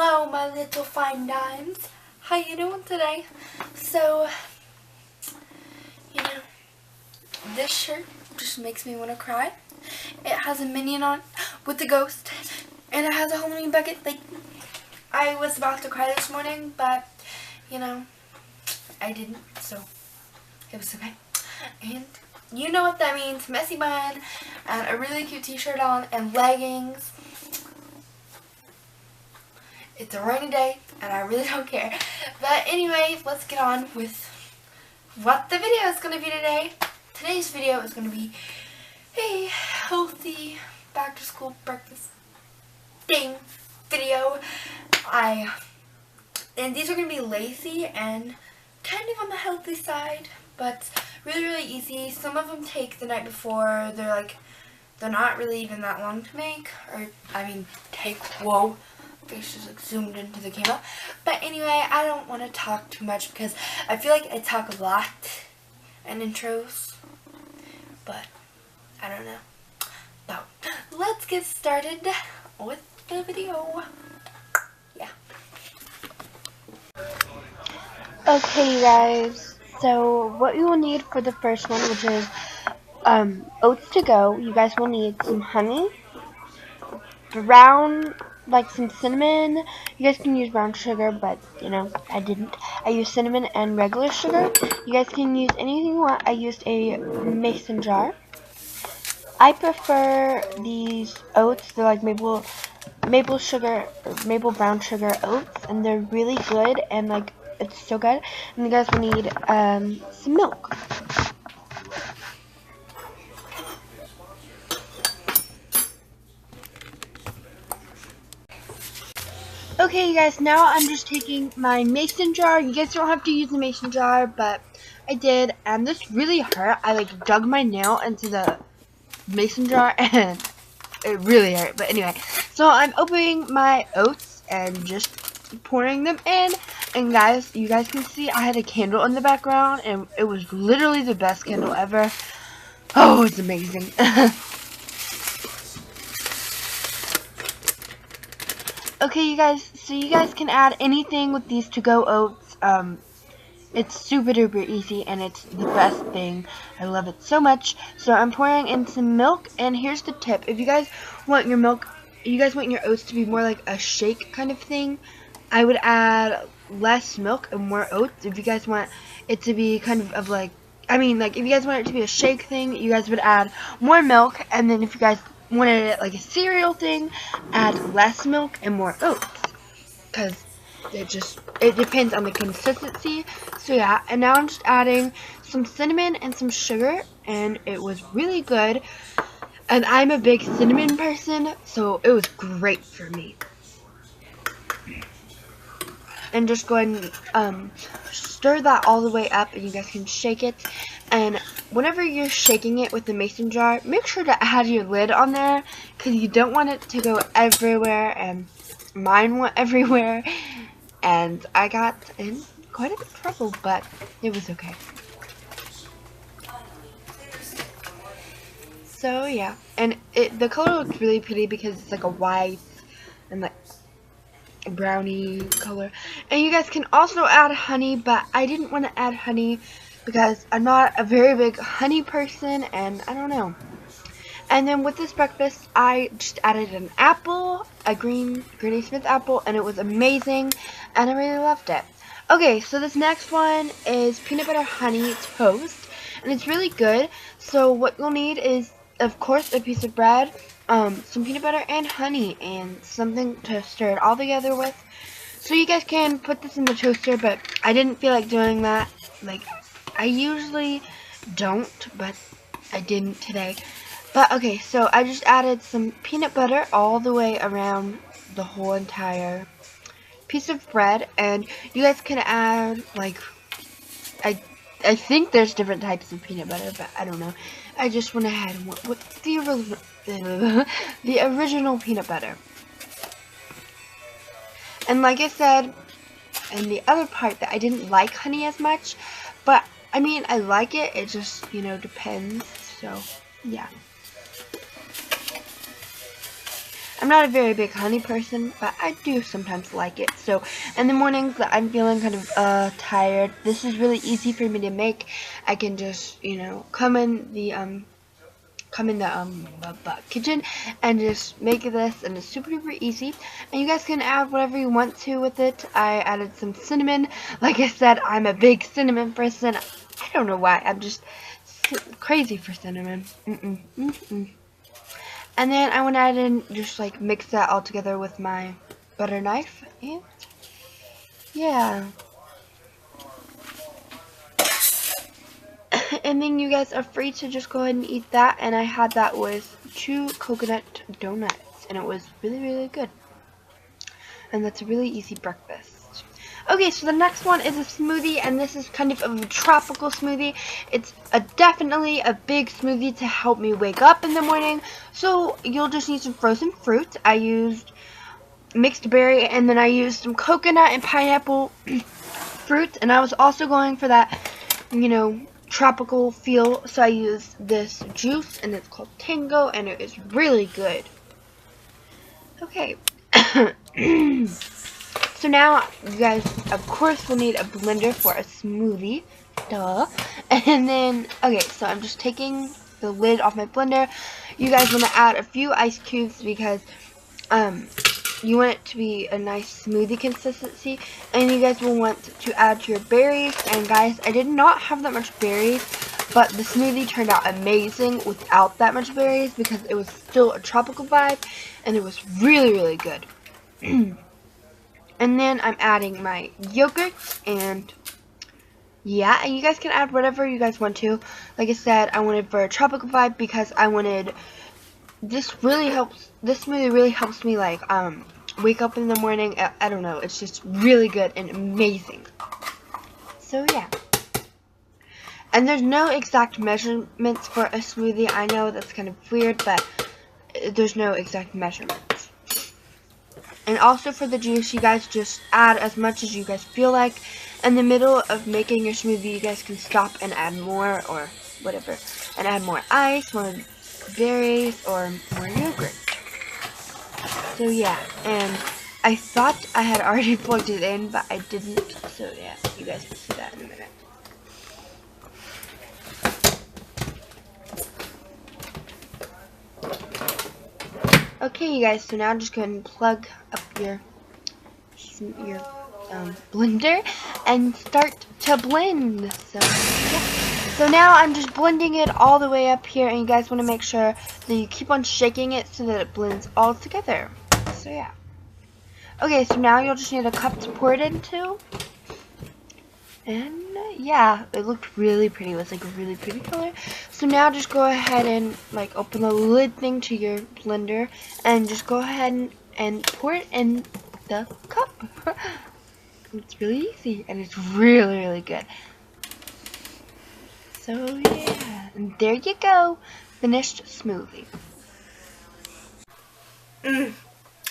Hello, my little fine dimes. How you doing today? So, you know, this shirt just makes me want to cry. It has a minion on with the ghost, and it has a Halloween bucket. Like, I was about to cry this morning, but, you know, I didn't, so it was okay. And you know what that means. Messy bun, and a really cute t-shirt on, and leggings. It's a rainy day, and I really don't care. But anyway, let's get on with what the video is going to be today. Today's video is going to be a healthy back-to-school breakfast thing video. And these are going to be lazy and kind of on the healthy side, but really, really easy. Some of them take the night before. They're not really even that long to make, or, I mean, whoa. Face just like zoomed into the camera. But anyway, I don't want to talk too much because I feel like I talk a lot in intros. But I don't know. So let's get started with the video. Yeah. Okay, you guys. So what you will need for the first one, which is oats to go. You guys will need some honey, some cinnamon. You guys can use brown sugar, but, you know, I didn't. I used cinnamon and regular sugar. You guys can use anything you want. I used a mason jar. I prefer these oats. They're like maple brown sugar oats, and they're really good, and like it's so good. And you guys will need some milk. Okay, you guys, now I'm just taking my mason jar. You guys don't have to use the mason jar, but I did, and this really hurt. I like dug my nail into the mason jar, and it really hurt. But anyway, so I'm opening my oats and just pouring them in. And guys, you guys can see I had a candle in the background, and it was literally the best candle ever. Oh, it's amazing. Okay, you guys, so you guys can add anything with these to-go oats. It's super duper easy, and it's the best thing. I love it so much. So I'm pouring in some milk, and here's the tip. If you guys want your oats to be more like a shake kind of thing, I would add less milk and more oats. If you guys want it to be kind of like, if you guys want it to be a shake thing, you guys would add more milk, and then if you guys wanted it like a cereal thing, add less milk and more oats, because it depends on the consistency. So yeah, and now I'm just adding some cinnamon and some sugar, and it was really good, and I'm a big cinnamon person, so it was great for me. And just go ahead and stir that all the way up, and you guys can shake it. And whenever you're shaking it with the mason jar, make sure to add your lid on there, because you don't want it to go everywhere, and mine went everywhere, and I got in quite a bit of trouble, but it was okay. So yeah, and the color looks really pretty because it's like a white and like brownie color. And you guys can also add honey, but I didn't want to add honey because I'm not a very big honey person, and I don't know. And then with this breakfast, I just added an apple, a Granny Smith apple, and it was amazing, and I really loved it. Okay, so this next one is peanut butter honey toast, and it's really good. So what you'll need is, of course, a piece of bread, some peanut butter and honey, and something to stir it all together with. So you guys can put this in the toaster, but I didn't feel like doing that. Like, I usually don't, but I didn't today. But okay, so I just added some peanut butter all the way around the whole entire piece of bread, and you guys can add, like, I think there's different types of peanut butter, but I don't know. I just went ahead and went with the original peanut butter. And like I said, and the other part, that I didn't like honey as much, but I mean, I like it, it just, you know, depends. So yeah, I'm I'm not a very big honey person, but I do sometimes like it. So in the mornings that I'm feeling kind of tired, this is really easy for me to make. I can just, you know, come in the kitchen and just make this, and it's super duper easy. And you guys can add whatever you want to with it. I added some cinnamon. Like I said, I'm a big cinnamon person. I don't know why. I'm just crazy for cinnamon. And then I went ahead and just like mix that all together with my butter knife, and yeah. And then you guys are free to just go ahead and eat that. And I had that with 2 coconut donuts, and it was really, really good. And that's a really easy breakfast. Okay, so the next one is a smoothie, and this is kind of a tropical smoothie. It's definitely a big smoothie to help me wake up in the morning. So you'll just need some frozen fruit. I used mixed berry, and then I used some coconut and pineapple fruit. And I was also going for that, you know, tropical feel. So I used this juice, and it's called Tango, and it is really good. Okay. So now, you guys, of course, will need a blender for a smoothie. Duh. And then, okay, so I'm just taking the lid off my blender. You guys want to add a few ice cubes because you want it to be a nice smoothie consistency. And you guys will want to add your berries. And guys, I did not have that much berries, but the smoothie turned out amazing without that much berries because it was still a tropical vibe, and it was really, really good. And then I'm adding my yogurt, and yeah, and you guys can add whatever you guys want to. Like I said, I wanted for a tropical vibe because I wanted, this smoothie really helps me like wake up in the morning. I don't know, it's just really good and amazing. So yeah. And there's no exact measurements for a smoothie. I know that's kind of weird, but there's no exact measurements. And also for the juice, you guys just add as much as you guys feel like. In the middle of making your smoothie, you guys can stop and add more or whatever. And add more ice, more berries, or more yogurt. So yeah, and I thought I had already plugged it in, but I didn't. So yeah, you guys will see that in a minute. Okay, you guys, so now just go ahead and plug up your blender and start to blend. So, yeah. So now I'm just blending it all the way up here, and you guys want to make sure that you keep on shaking it so that it blends all together. So, yeah. Okay, so now you'll just need a cup to pour it into. And yeah, it looked really pretty. It was like a really pretty color. So now just go ahead and like open the lid thing to your blender and just go ahead and pour it in the cup. It's really easy and it's really, really good. So yeah, and there you go, finished smoothie. The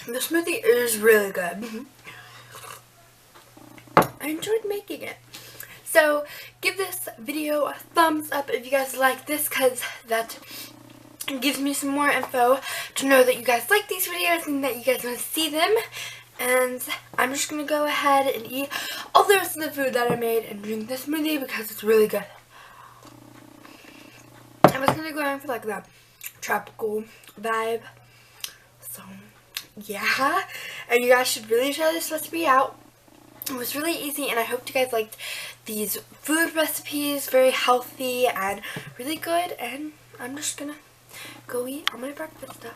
smoothie is really good. I enjoyed making it. So give this video a thumbs up if you guys like this, because that gives me some more info to know that you guys like these videos and that you guys want to see them. And I'm just going to go ahead and eat all the rest of the food that I made and drink this smoothie because it's really good. I was going to go in for like the tropical vibe. So yeah, and you guys should really try this recipe out. It was really easy, and I hope you guys liked these food recipes. Very healthy and really good. And I'm just gonna go eat all my breakfast stuff.